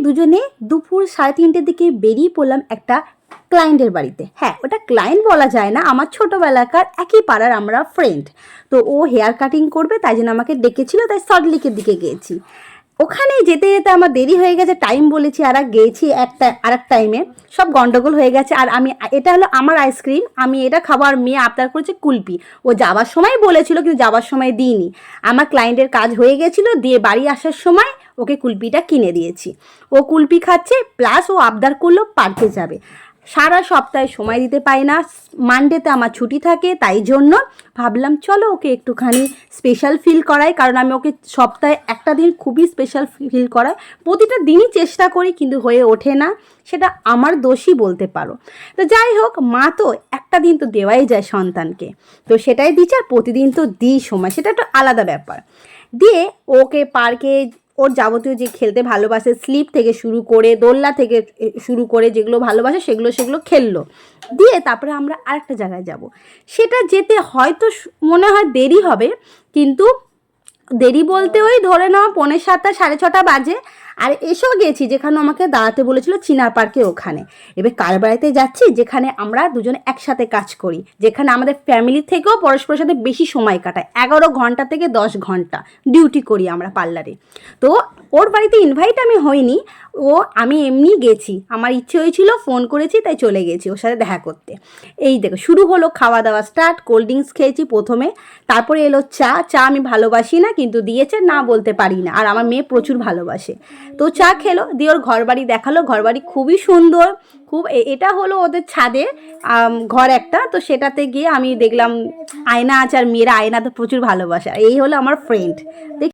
দুজনে দুপুর 3:30 দিকে বেরিয়ে পড়লাম একটা ক্লায়েন্টের বাড়িতে। হ্যাঁ, ওটা ক্লায়েন্ট বলা যায় না, আমার ছোটোবেলাকার একই পাড়ার আমরা ফ্রেন্ড। তো ও হেয়ার কাটিং করবে, তাই জন্য আমাকে ডেকেছিল, তাই সল্টলেকের দিকে গিয়েছি। ওখানে যেতে যেতে আমার দেরি হয়ে গেছে, টাইম বলেছি আর গিয়েছি আর এক টাইমে, সব গন্ডগোল হয়ে গেছে। আর আমি, এটা হলো আমার আইসক্রিম, আমি এটা খাবো, আর মেয়ে আবদার করেছে কুলপি। ও যাওয়ার সময় বলেছিল, কিন্তু যাওয়ার সময় দিইনি। আমার ক্লায়েন্টের কাজ হয়ে গেছিলো, দিয়ে বাড়ি আসার সময় ওকে কুলপিটা কিনে দিয়েছি। ও কুলপি খাচ্ছে, প্লাস ও আবদার করলো পার্কে যাবে। সারা সপ্তাহে সময় দিতে পাই না, মানডেতে আমার ছুটি থাকে, তাই জন্য ভাবলাম চলো ওকে একটুখানি স্পেশাল ফিল করাই। কারণ আমি ওকে সপ্তাহে একটা দিন খুবই স্পেশাল ফিল করাই, প্রতিটা দিনই চেষ্টা করি, কিন্তু হয়ে ওঠে না, সেটা আমার দোষই বলতে পারো। তো যাই হোক, মা তো একটা দিন তো দেওয়াই যায় সন্তানকে, তো সেটাই দিচ্ছে। আর প্রতিদিন তো দিই সময়, সেটা একটা আলাদা ব্যাপার। দিয়ে ওকে পার্কে, ওর যাবতীয় যে খেলতে ভালোবাসে, স্লিপ থেকে শুরু করে, দোলনা থেকে শুরু করে, যেগুলো ভালোবাসে সেগুলো খেললো। দিয়ে তারপরে আমরা আরেকটা জায়গায় যাব। সেটা যেতে হয়তো মনে হয় দেরি হবে, কিন্তু দেরি বলতে ওই ধরে নাও 6:45 6:30 বাজে। আর এসেও গেছি যেখানে আমাকে দাঁড়াতে বলেছিল, চিনার পার্কে ওখানে। এবার কার বাড়িতে যাচ্ছি, যেখানে আমরা দুজনে একসাথে কাজ করি, যেখানে আমাদের ফ্যামিলি থেকেও পরস্পরের সাথে বেশি সময় কাটায়, 11 ঘন্টা থেকে 10 ঘন্টা ডিউটি করি আমরা পার্লারে। তো ওর বাড়িতে ইনভাইট আমি হইনি, আমি এমনি গেছি, আমার ইচ্ছে হয়েছিল, ফোন করেছি, তাই চলে গেছি ওর সাথে দেখা করতে। এই দেখো শুরু হলো খাওয়া দাওয়া স্টার্ট। কোল্ড ড্রিঙ্কস খেয়েছি প্রথমে, তারপরে এলো চা আমি ভালোবাসি না, কিন্তু দিয়েছে, না বলতে পারি না, আর আমার মেয়ে প্রচুর ভালোবাসে। তো চা খেলো, দিয়ে ওর ঘরবাড়ি দেখালো। ঘরবাড়ি খুবই সুন্দর, খুব। এটা হলো ওদের ছাদে ঘর একটা, তো সেটাতে গিয়ে আমি দেখলাম আয়না আছে, আর মেয়েরা আয়না তো প্রচুর ভালোবাসে। এই হলো আমার ফ্রেন্ড।